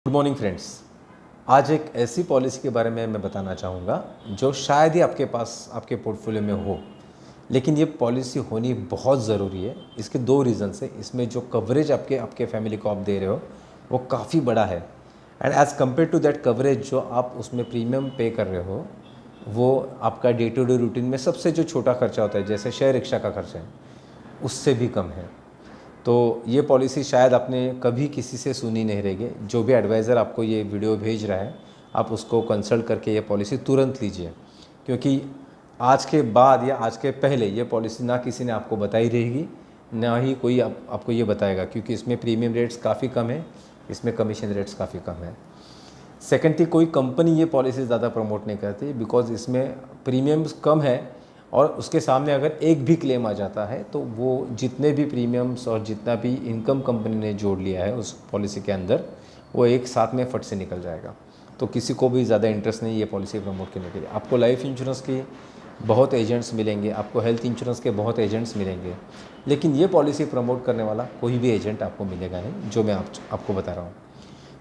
Good morning friends. आज एक ऐसी पॉलिसी के बारे में मैं बताना चाहूँगा जो शायद ही आपके पास आपके पोर्टफोलियो में हो, लेकिन ये पॉलिसी होनी बहुत ज़रूरी है। इसके दो रीज़न्स है। इसमें जो कवरेज आपके आपके फैमिली को आप दे रहे हो वो काफ़ी बड़ा है, and as compare to that coverage जो आप उसमें प्रीमियम पे कर रहे हो वो आपका डे टू डे रूटीन में सबसे जो छोटा खर्चा होता है, जैसे शेयर रिक्शा का खर्चा है, उससे भी कम है। तो ये पॉलिसी शायद आपने कभी किसी से सुनी नहीं रहेगी। जो भी एडवाइज़र आपको ये वीडियो भेज रहा है, आप उसको कंसल्ट करके ये पॉलिसी तुरंत लीजिए, क्योंकि आज के बाद या आज के पहले ये पॉलिसी ना किसी ने आपको बताई रहेगी, ना ही कोई आपको ये बताएगा, क्योंकि इसमें प्रीमियम रेट्स काफ़ी कम है, इसमें कमीशन रेट्स काफ़ी कम है। सेकेंड थी, कोई कंपनी ये पॉलिसी ज़्यादा प्रमोट नहीं करती, बिकॉज इसमें प्रीमियम्स कम है और उसके सामने अगर एक भी क्लेम आ जाता है तो वो जितने भी प्रीमियम्स और जितना भी इनकम कंपनी ने जोड़ लिया है उस पॉलिसी के अंदर, वो एक साथ में फट से निकल जाएगा। तो किसी को भी ज़्यादा इंटरेस्ट नहीं ये पॉलिसी प्रमोट करने के लिए। आपको लाइफ इंश्योरेंस की बहुत एजेंट्स मिलेंगे, आपको हेल्थ इंश्योरेंस के बहुत एजेंट्स मिलेंगे, लेकिन ये पॉलिसी प्रमोट करने वाला कोई भी एजेंट आपको मिलेगा नहीं, जो मैं आपको बता रहा हूँ।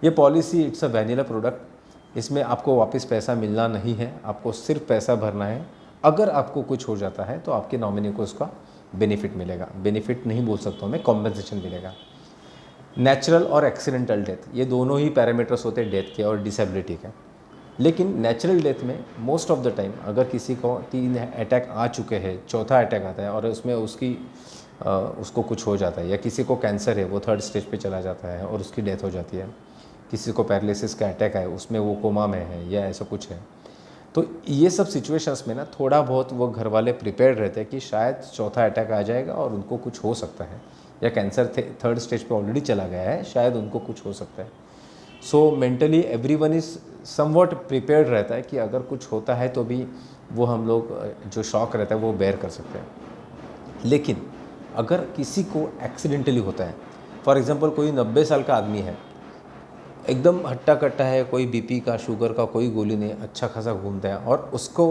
ये policy it's a vanilla product. इसमें आपको वापस पैसा मिलना नहीं है, आपको सिर्फ पैसा भरना है। अगर आपको कुछ हो जाता है तो आपके नॉमिनी को उसका बेनिफिट मिलेगा। बेनिफिट नहीं बोल सकता हूँ मैं, कॉम्पनसेशन मिलेगा। नेचुरल और एक्सीडेंटल डेथ, ये दोनों ही पैरामीटर्स होते हैं डेथ के और डिसेबिलिटी के। लेकिन नेचुरल डेथ में मोस्ट ऑफ द टाइम अगर किसी को 3 अटैक आ चुके हैं, चौथा अटैक आता है और उसमें उसको कुछ हो जाता है, या किसी को कैंसर है वो 3rd स्टेज पे चला जाता है और उसकी डेथ हो जाती है, किसी को पैरालिसिस का अटैक है उसमें वो कोमा में है या ऐसा कुछ है, तो ये सब सिचुएशंस में ना थोड़ा बहुत वो घर वाले प्रिपेयर रहते हैं कि शायद चौथा अटैक आ जाएगा और उनको कुछ हो सकता है, या कैंसर 3rd स्टेज पे ऑलरेडी चला गया है, शायद उनको कुछ हो सकता है। सो mentally everyone is somewhat prepared रहता है कि अगर कुछ होता है तो भी वो हम लोग जो शॉक रहता है वो बेयर कर सकते हैं। लेकिन अगर किसी को एक्सीडेंटली होता है, फॉर एग्ज़ाम्पल कोई 90 साल का आदमी है, एकदम हट्टा कट्टा है, कोई बीपी का शुगर का कोई गोली नहीं, अच्छा खासा घूमता है, और उसको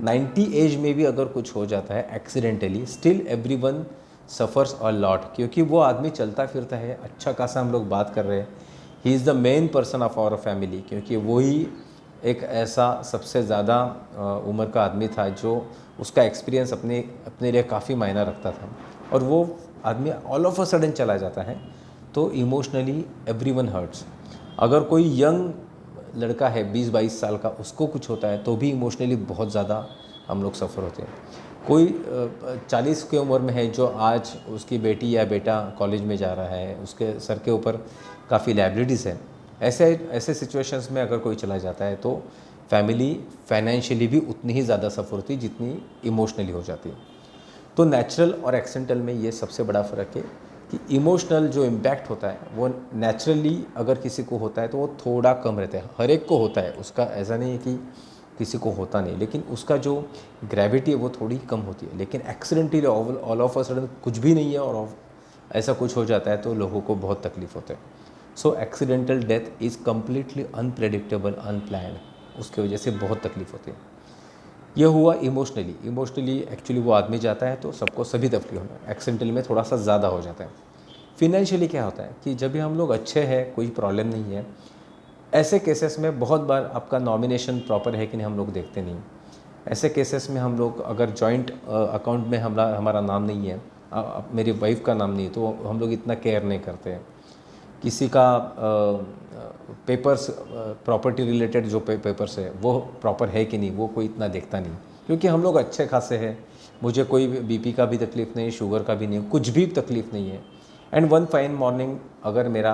90 एज में भी अगर कुछ हो जाता है accidentally, still everyone suffers a lot, क्योंकि वो आदमी चलता फिरता है, अच्छा खासा हम लोग बात कर रहे हैं, he is the main person of our family, क्योंकि वही एक ऐसा सबसे ज़्यादा उम्र का आदमी था जो उसका एक्सपीरियंस अपने लिए काफ़ी मायना रखता था, और वो आदमी ऑल ऑफ अ सडन चला जाता है, तो इमोशनली एवरीवन हर्ट्स। अगर कोई यंग लड़का है 20-22 साल का, उसको कुछ होता है तो भी इमोशनली बहुत ज़्यादा हम लोग सफ़र होते हैं। कोई 40 की उम्र में है जो आज उसकी बेटी या बेटा कॉलेज में जा रहा है, उसके सर के ऊपर काफ़ी लायबिलिटीज़ है, ऐसे ऐसे सिचुएशंस में अगर कोई चला जाता है तो फैमिली फाइनेंशियली भी उतनी ही ज़्यादा सफ़र होती है जितनी इमोशनली हो जाती है। तो नेचुरल और एक्सीडेंटल में ये सबसे बड़ा फ़र्क है कि इमोशनल जो इम्पैक्ट होता है वो नेचुरली अगर किसी को होता है तो वो थोड़ा कम रहता है। हर एक को होता है, उसका ऐसा नहीं है कि किसी को होता नहीं, लेकिन उसका जो ग्रेविटी है वो थोड़ी कम होती है। लेकिन accidentally all of a sudden कुछ भी नहीं है और ऐसा कुछ हो जाता है तो लोगों को बहुत तकलीफ होता है। So accidental death is completely unpredictable, unplanned, उसकी वजह से बहुत तकलीफ होती है। ये हुआ इमोशनली एक्चुअली वो आदमी जाता है तो सबको सभी तकलीफ होता है, एक्सीडेंटली में थोड़ा सा ज़्यादा हो जाता है। फिनेंशियली क्या होता है कि जब भी हम लोग अच्छे हैं, कोई प्रॉब्लम नहीं है, ऐसे केसेस में बहुत बार आपका नॉमिनेशन प्रॉपर है कि नहीं हम लोग देखते नहीं। ऐसे केसेस में हम लोग अगर जॉइंट अकाउंट में हमारा नाम नहीं है, मेरी वाइफ का नाम नहीं है, तो हम लोग इतना केयर नहीं करते हैं। किसी का पेपर्स, प्रॉपर्टी रिलेटेड जो पेपर्स है वो प्रॉपर है कि नहीं वो कोई इतना देखता नहीं, क्योंकि हम लोग अच्छे खासे हैं। मुझे कोई बीपी का भी तकलीफ़ नहीं, शुगर का भी नहीं, कुछ भी तकलीफ़ नहीं है। एंड वन फाइन मॉर्निंग अगर मेरा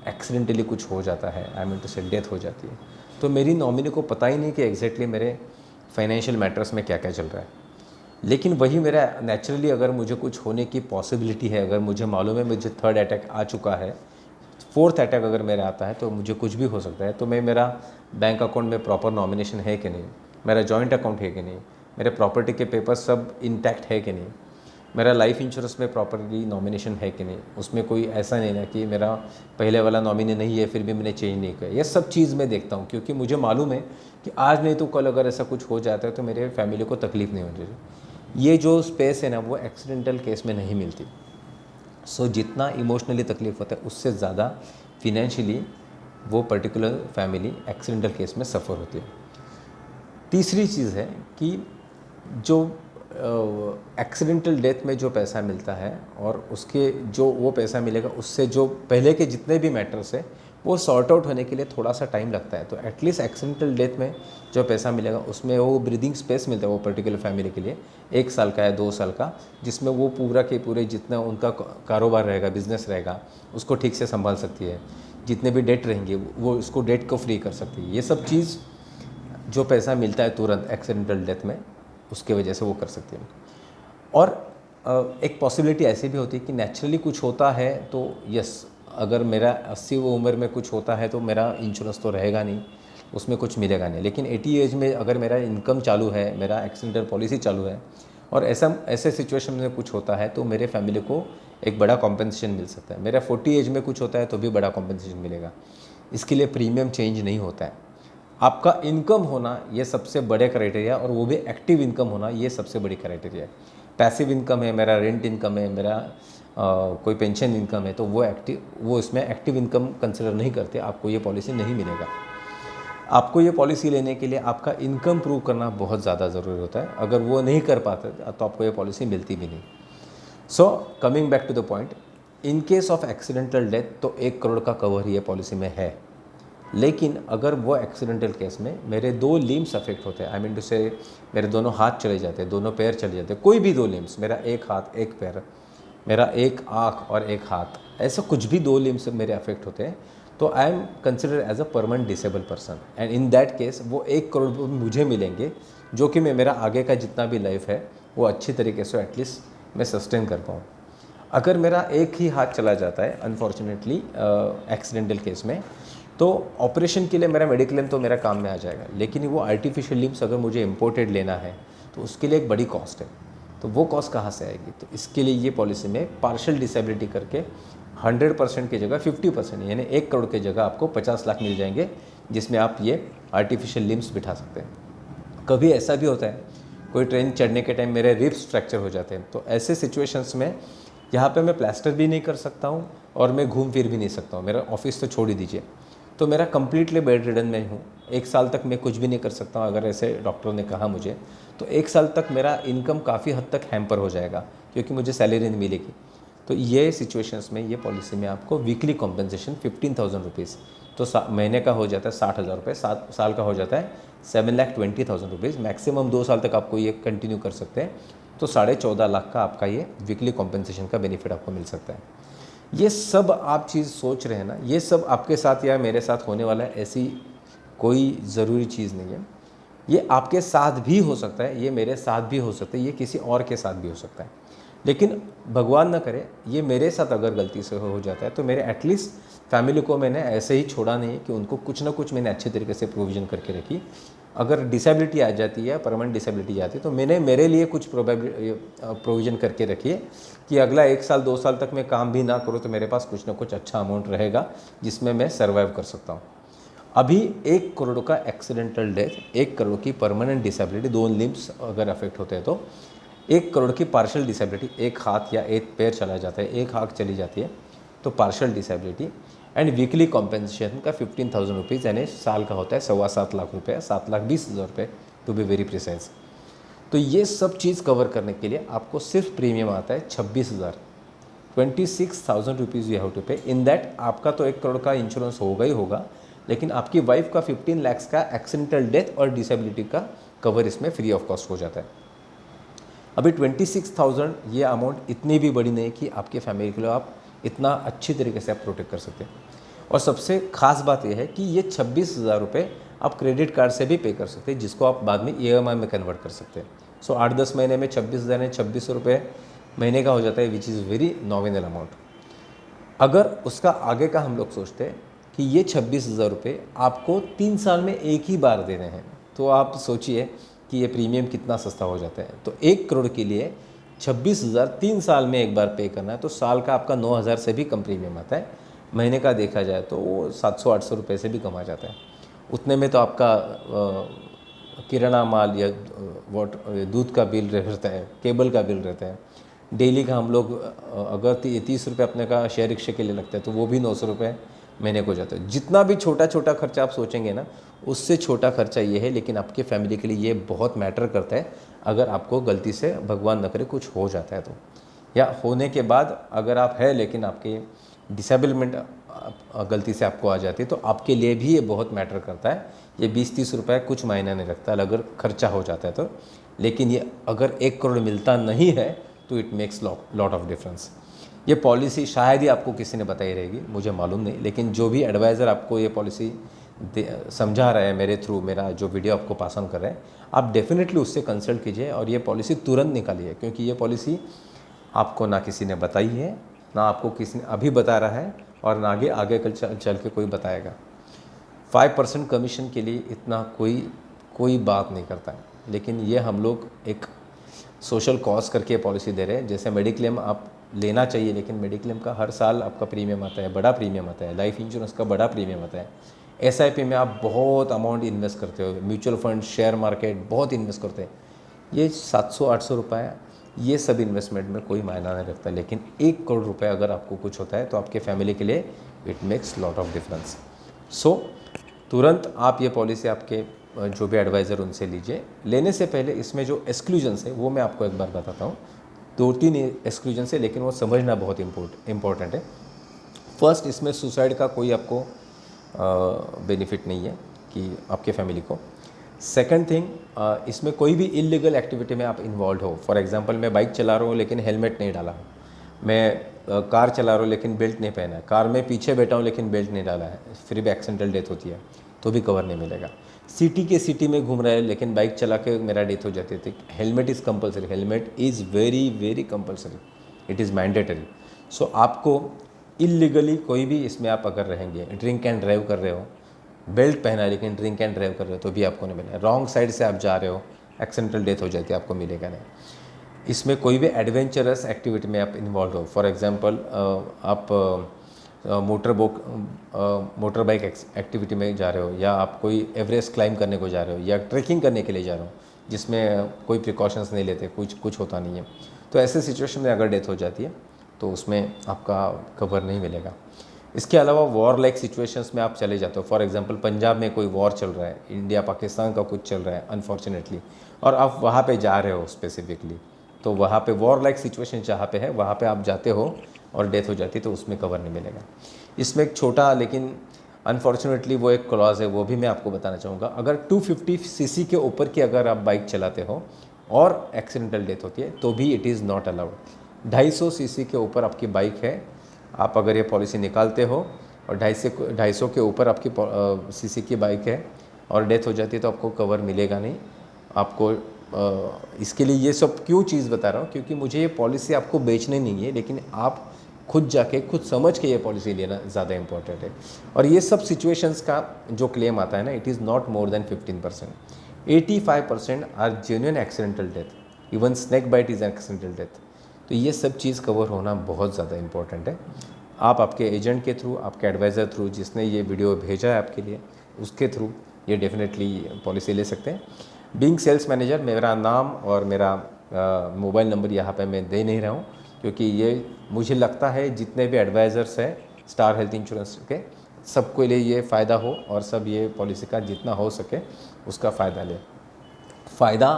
एक्सीडेंटली कुछ हो जाता है, आई मीन टू से डेथ हो जाती है, तो मेरी नॉमिनी को पता ही नहीं कि एग्जैक्टली मेरे फाइनेंशियल मैटर्स में क्या क्या चल रहा है। लेकिन वही मेरा नेचुरली अगर मुझे कुछ होने की पॉसिबिलिटी है, अगर मुझे मालूम है मुझे 3rd अटैक आ चुका है, 4th अटैक अगर मेरा आता है तो मुझे कुछ भी हो सकता है, तो मैं मेरा बैंक अकाउंट में प्रॉपर नॉमिनेशन है कि नहीं, मेरा जॉइंट अकाउंट है कि नहीं, मेरे प्रॉपर्टी के पेपर सब इंटैक्ट है कि नहीं, मेरा लाइफ इंश्योरेंस में प्रॉपरली नॉमिनेशन है कि नहीं, उसमें कोई ऐसा नहीं ना कि मेरा पहले वाला नॉमिनी नहीं है फिर भी मैंने चेंज नहीं किया। ये सब चीज़ मैं देखता हूँ, क्योंकि मुझे मालूम है कि आज नहीं तो कल अगर ऐसा कुछ हो जाता है तो मेरे फैमिली को तकलीफ़ नहीं होनी चाहिए। ये जो स्पेस है ना वो एक्सीडेंटल केस में नहीं मिलती। सो जितना इमोशनली तकलीफ़ होता है उससे ज़्यादा फिनेंशियली वो पर्टिकुलर फैमिली एक्सीडेंटल केस में सफ़र होती है। तीसरी चीज़ है कि जो एक्सीडेंटल डेथ में जो पैसा मिलता है और उसके जो वो पैसा मिलेगा उससे जो पहले के जितने भी मैटर्स है वो सॉर्ट आउट होने के लिए थोड़ा सा टाइम लगता है। तो एटलीस्ट एक्सीडेंटल डेथ में जो पैसा मिलेगा उसमें वो ब्रीदिंग स्पेस मिलता है वो पर्टिकुलर फैमिली के लिए 1 साल का या 2 साल का, जिसमें वो पूरा के पूरे जितना उनका कारोबार रहेगा, बिजनेस रहेगा, उसको ठीक से संभाल सकती है। जितने भी डेट रहेंगे वो उसको डेट को फ्री कर सकती है। ये सब चीज़ जो पैसा मिलता है तुरंत एक्सीडेंटल डेथ में उसके वजह से वो कर सकती है। और एक पॉसिबिलिटी ऐसी भी होती है कि नेचुरली कुछ होता है तो यस, अगर मेरा 80 उम्र में कुछ होता है तो मेरा इंश्योरेंस तो रहेगा नहीं, उसमें कुछ मिलेगा नहीं। लेकिन 80 एज में अगर मेरा इनकम चालू है, मेरा एक्सीडेंटल पॉलिसी चालू है और ऐसे सिचुएशन में कुछ होता है तो मेरे फैमिली को एक बड़ा कॉम्पेंसेशन मिल सकता है। मेरा 40 एज में कुछ होता है तो भी बड़ा कॉम्पेंसेशन मिलेगा। इसके लिए प्रीमियम चेंज नहीं होता है। आपका इनकम होना ये सबसे बड़े क्राइटेरिया, और वो भी एक्टिव इनकम होना ये सबसे बड़ी क्राइटेरिया है। पैसिव इनकम है, मेरा रेंट इनकम है, मेरा कोई पेंशन इनकम है, तो वो इसमें एक्टिव इनकम कंसिडर नहीं करते, आपको ये पॉलिसी नहीं मिलेगा। आपको ये पॉलिसी लेने के लिए आपका इनकम प्रूव करना बहुत ज़्यादा ज़रूरी होता है। अगर वो नहीं कर पाते तो आपको ये पॉलिसी मिलती भी नहीं। So coming back to the point, in case of accidental death तो 1 करोड़ का कवर ये पॉलिसी में है। लेकिन अगर वो एक्सीडेंटल केस में मेरे 2 लिम्स अफेक्ट होते हैं, आई मीन टू से मेरे दोनों हाथ चले जाते हैं, दोनों पैर चले जाते हैं, कोई भी 2 लिम्स, मेरा एक हाथ एक पैर, मेरा एक आँख और एक हाथ, ऐसा कुछ भी 2 लिम्स मेरे अफेक्ट होते हैं, तो I am consider as a permanent disable person. And in that case वो 1 करोड़ मुझे मिलेंगे, जो कि मैं मेरा आगे का जितना भी लाइफ है वो अच्छी तरीके से एटलीस्ट मैं सस्टेन कर पाऊँ। अगर मेरा एक ही हाथ चला जाता है अनफॉर्चुनेटली एक्सीडेंटल केस में, तो ऑपरेशन के लिए मेरा मेडिक्लेम तो मेरा काम में आ जाएगा, लेकिन वो आर्टिफिशियल लिम्स अगर मुझे इम्पोर्टेड लेना है तो उसके लिए एक बड़ी कॉस्ट है। तो वो कॉस्ट कहाँ से आएगी? तो इसके लिए ये पॉलिसी में पार्शियल डिसेबिलिटी करके 100% की जगह 50%, यानी 1 करोड़ की जगह आपको 50 लाख मिल जाएंगे, जिसमें आप ये आर्टिफिशियल लिम्स बिठा सकते हैं। कभी ऐसा भी होता है कोई ट्रेन चढ़ने के टाइम मेरे रिब्स फ्रैक्चर हो जाते हैं, तो ऐसे सिचुएशंस में यहाँ पे मैं प्लास्टर भी नहीं कर सकता हूँ और मैं घूम फिर भी नहीं सकता हूँ। मेरा ऑफिस तो छोड़ ही दीजिए, तो मेरा कम्प्लीटली बेड रिडन में हूँ। 1 साल तक मैं कुछ भी नहीं कर सकता हूँ, अगर ऐसे डॉक्टर ने कहा मुझे, तो 1 साल तक मेरा इनकम काफ़ी हद तक हैम्पर हो जाएगा, क्योंकि मुझे सैलरी नहीं मिलेगी। तो ये सिचुएशंस में ये पॉलिसी में आपको वीकली कॉम्पेंसेशन 15,000 रुपीज़, तो महीने का हो जाता है 60,000 रुपये, 7 साल का हो जाता है 7,20,000 रुपीज़। मैक्सिमम 2 साल तक आपको ये कंटिन्यू कर सकते हैं, तो 14.5 लाख का आपका ये वीकली कॉम्पेंसेशन का बेनिफिट आपको मिल सकता है। ये सब आप चीज़ सोच रहे हैं ना, ये सब आपके साथ या मेरे साथ होने वाला है, ऐसी कोई ज़रूरी चीज़ नहीं है। ये आपके साथ भी हो सकता है, ये मेरे साथ भी हो सकता है, ये किसी और के साथ भी हो सकता है। लेकिन भगवान ना करे ये मेरे साथ अगर गलती से हो जाता है, तो मेरे एटलीस्ट फैमिली को मैंने ऐसे ही छोड़ा नहीं कि उनको कुछ ना कुछ मैंने अच्छे तरीके से प्रोविज़न करके रखी। अगर डिसेबिलिटी आ जाती है, परमानेंट डिसेबिलिटी आती है, तो मैंने मेरे लिए कुछ प्रोविज़न करके रखी है कि अगला 1 साल 2 साल तक मैं काम भी ना करूँ तो मेरे पास कुछ ना कुछ अच्छा अमाउंट रहेगा जिसमें मैं सर्वाइव कर सकता हूँ। अभी 1 करोड़ का एक्सीडेंटल डेथ, 1 करोड़ की परमानेंट डिसेबिलिटी, 2 लिम्स अगर अफेक्ट होते हैं तो 1 करोड़ की पार्शियल डिसेबिलिटी, एक हाथ या एक पैर चला जाता है, एक आँख चली जाती है, तो partial disability and weekly compensation का 15,000 रुपीज़, यानी साल का होता है 7.25 लाख रुपये, 7,20,000 रुपये टू बी वेरी प्रिसाइज। तो ये सब चीज़ कवर करने के लिए आपको सिर्फ प्रीमियम आता है 26,000, 26,000 रुपीज़ यू हैव टू पे। इन दैट आपका तो 1 करोड़ का इंश्योरेंस होगा ही होगा, लेकिन आपकी वाइफ का 15 लाख का एक्सीडेंटल डेथ और डिसेबिलिटी का कवर इसमें फ्री ऑफ कॉस्ट हो जाता है। अभी 26,000 ये अमाउंट इतनी भी बड़ी नहीं कि आपके फैमिली के लिए आप इतना अच्छी तरीके से आप प्रोटेक्ट कर सकते हैं। और सबसे ख़ास बात यह है कि ये 26,000 रुपये आप क्रेडिट कार्ड से भी पे कर सकते हैं, जिसको आप बाद में EMI में कन्वर्ट कर सकते हैं। सो 8-10 महीने में 26,000 है, 26 रुपये महीने का हो जाता है, which is very nominal amount. अगर उसका आगे का हम लोग सोचते हैं कि ये 26,000 रुपये आपको 3 साल में एक ही बार देने हैं, तो आप सोचिए कि ये प्रीमियम कितना सस्ता हो जाता है। तो 1 करोड़ के लिए 26,000 3 साल में एक बार पे करना है, तो साल का आपका 9,000 से भी कम प्रीमियम आता है। महीने का देखा जाए तो वो 700-800 रुपये से भी कम आ जाता है। उतने में तो आपका किराना माल या दूध का बिल रहता है, केबल का बिल रहता है, डेली का हम लोग अगर 30 रुपये अपने का शेयर रिक्शे के लिए लगता है तो वो भी 900 रुपये, महीने को जाता है। जितना भी छोटा छोटा खर्चा आप सोचेंगे ना, उससे छोटा खर्चा ये है, लेकिन आपके फैमिली के लिए ये बहुत मैटर करता है। अगर आपको गलती से भगवान न करे कुछ हो जाता है तो, या होने के बाद अगर आप है लेकिन आपके डिसेबलमेंट गलती से आपको आ जाती है, तो आपके लिए भी ये बहुत मैटर करता है। ये 20-30 रुपये कुछ मायने नहीं रखता अगर खर्चा हो जाता है तो, लेकिन ये अगर 1 करोड़ मिलता नहीं है तो it makes lot of difference. ये पॉलिसी शायद ही आपको किसी ने बताई रहेगी, मुझे मालूम नहीं, लेकिन जो भी एडवाइज़र आपको ये पॉलिसी समझा रहा है मेरे थ्रू, मेरा जो वीडियो आपको पास ऑन कर रहे हैं, आप डेफिनेटली उससे कंसल्ट कीजिए और ये पॉलिसी तुरंत निकालिए, क्योंकि ये पॉलिसी आपको ना किसी ने बताई है, ना आपको किसी ने अभी बता रहा है, और ना आगे आगे चल के कोई बताएगा। 5% कमीशन के लिए इतना कोई बात नहीं करता है, लेकिन ये हम लोग एक सोशल कॉज करके पॉलिसी दे रहे हैं। जैसे मेडिक्लेम आप लेना चाहिए, लेकिन मेडिक्लेम का हर साल आपका प्रीमियम आता है, बड़ा प्रीमियम आता है। लाइफ इंश्योरेंस का बड़ा प्रीमियम आता है। एसआईपी में आप बहुत अमाउंट इन्वेस्ट करते हो, म्यूचुअल फंड, शेयर मार्केट बहुत इन्वेस्ट करते हैं। ये 700-800 रुपये, ये सब इन्वेस्टमेंट में कोई मायना नहीं रखता, लेकिन 1 करोड़ रुपये अगर आपको कुछ होता है तो आपके फैमिली के लिए it makes lot of difference. So तुरंत आप ये पॉलिसी आपके जो भी एडवाइज़र उनसे लीजिए। लेने से पहले इसमें जो एक्सक्लूजन्स है वो मैं आपको एक बार बताता हूँ। 2-3 एक्सक्लूजन्स है, लेकिन वो समझना बहुत इम्पोर्टेंट है। फर्स्ट, इसमें सुसाइड का कोई आपको बेनिफिट नहीं है कि आपके फैमिली को। सेकंड थिंग, इसमें कोई भी इलीगल एक्टिविटी में आप इन्वॉल्व हो। फॉर एग्जांपल, मैं बाइक चला रहा हूँ लेकिन हेलमेट नहीं डाला, मैं कार चला रहा हूँ लेकिन बेल्ट नहीं पहना है, कार में पीछे बैठा हूँ लेकिन बेल्ट नहीं डाला है, फिर भी एक्सीडेंटल डेथ होती है तो भी कवर नहीं मिलेगा। सिटी में घूम रहा है लेकिन बाइक चला के मेरा डेथ हो जाती थी, helmet is compulsory, helmet is very very compulsory, it is mandatory. So आपको इलीगली कोई भी इसमें आप अगर रहेंगे, ड्रिंक एंड ड्राइव कर रहे हो, बेल्ट पहना है लेकिन ड्रिंक एंड ड्राइव कर रहे हो तो भी आपको नहीं मिलेगा। रॉन्ग साइड से आप जा रहे हो, एक्सीडेंटल डेथ हो जाती है, आपको मिलेगा नहीं। इसमें कोई भी एडवेंचरस एक्टिविटी में आप इन्वॉल्व हो, फॉर एग्जांपल आप मोटर बाइक एक्टिविटी में जा रहे हो, या आप कोई एवरेस्ट क्लाइम करने को जा रहे हो, या ट्रैकिंग करने के लिए जा रहे हो जिसमें कोई प्रिकॉशंस नहीं लेते, कुछ होता नहीं है, तो ऐसे सिचुएशन में अगर डेथ हो जाती है तो उसमें आपका कवर नहीं मिलेगा। इसके अलावा वॉर लाइक सिचुएशंस में आप चले जाते हो, फॉर एग्जांपल पंजाब में कोई वॉर चल रहा है, इंडिया पाकिस्तान का कुछ चल रहा है अनफॉर्चुनेटली, और आप वहाँ पे जा रहे हो स्पेसिफिकली, तो वहाँ पे वॉर लाइक सिचुएशन जहाँ पे है वहाँ पे आप जाते हो और डेथ हो जाती है तो उसमें कवर नहीं मिलेगा। इसमें एक छोटा लेकिन अनफॉर्चुनेटली वो एक क्लॉज है, वो भी मैं आपको बताना चाहूँगा। अगर 250 सीसी के ऊपर की अगर आप बाइक चलाते हो और एक्सीडेंटल डेथ होती है तो भी it is not allowed. 250 CC के ऊपर आपकी बाइक है, आप अगर ये पॉलिसी निकालते हो और 250 के ऊपर आपकी सीसी की बाइक है और डेथ हो जाती है तो आपको कवर मिलेगा नहीं। आपको इसके लिए ये सब क्यों चीज़ बता रहा हूँ, क्योंकि मुझे ये पॉलिसी आपको बेचनी नहीं है, लेकिन आप खुद जाके खुद समझ के ये पॉलिसी लेना ज़्यादा इंपॉर्टेंट है। और ये सब सिचुएशंस का जो क्लेम आता है ना, it is not more than 15%। 85% are genuine accidental death, even snake bite is accidental death. तो ये सब चीज़ कवर होना बहुत ज़्यादा इंपॉर्टेंट है। आप आपके एजेंट के थ्रू, आपके एडवाइज़र थ्रू, जिसने ये वीडियो भेजा है आपके लिए, उसके थ्रू ये डेफिनेटली पॉलिसी ले सकते हैं। बीइंग सेल्स मैनेजर, मेरा नाम और मेरा मोबाइल नंबर यहाँ पे मैं दे नहीं रहा हूँ, क्योंकि ये मुझे लगता है जितने भी एडवाइज़र्स हैं स्टार हेल्थ इंश्योरेंस के, सबको लिए ये फ़ायदा हो और सब ये पॉलिसी का जितना हो सके उसका फ़ायदा ले। फ़ायदा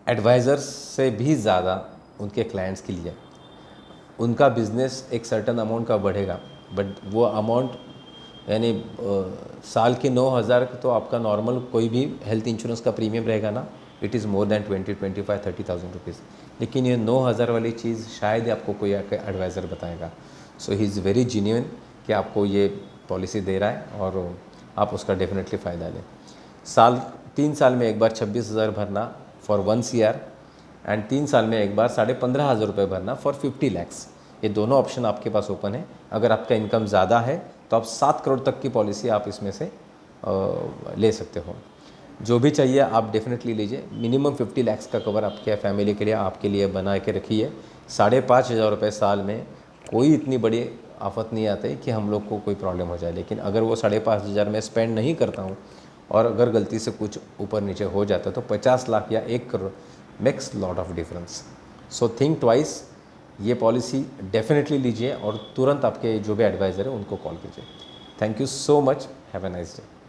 एडवाइज़र्स से भी ज़्यादा उनके क्लाइंट्स के लिए। उनका बिज़नेस एक सर्टन अमाउंट का बढ़ेगा, बट वो अमाउंट यानी साल के 9,000 तो आपका नॉर्मल कोई भी हेल्थ इंश्योरेंस का प्रीमियम रहेगा ना, it is more than 20, 25, 30,000 rupees. लेकिन ये 9,000 वाली चीज़ शायद ही आपको कोई एडवाइज़र बताएगा। सो ही इज़ वेरी जेन्युइन कि आपको ये पॉलिसी दे रहा है और आप उसका डेफिनेटली फ़ायदा लें। 3 साल में एक बार 26,000 भरना फॉर 1 CR, एंड 3 साल में एक बार 15,500 रुपये भरना फॉर 50 lakhs। ये दोनों ऑप्शन आपके पास ओपन है। अगर आपका इनकम ज़्यादा है तो आप 7 करोड़ तक की पॉलिसी आप इसमें से ले सकते हो। जो भी चाहिए आप डेफिनेटली लीजिए। मिनिमम 50 lakhs का कवर आपके फैमिली के लिए, आपके लिए बना के रखिए। 5,500 रुपये साल में कोई इतनी बड़ी आफत नहीं आती कि हम लोग को कोई प्रॉब्लम हो जाए। लेकिन अगर वो 5,500 में स्पेंड नहीं करता हूँ और अगर गलती से कुछ ऊपर नीचे हो जाता है तो 50 लाख या 1 crore makes lot of difference. So think twice. ये पॉलिसी डेफिनेटली लीजिए और तुरंत आपके जो भी एडवाइज़र है उनको कॉल कीजिए। Thank you so much, have a nice day.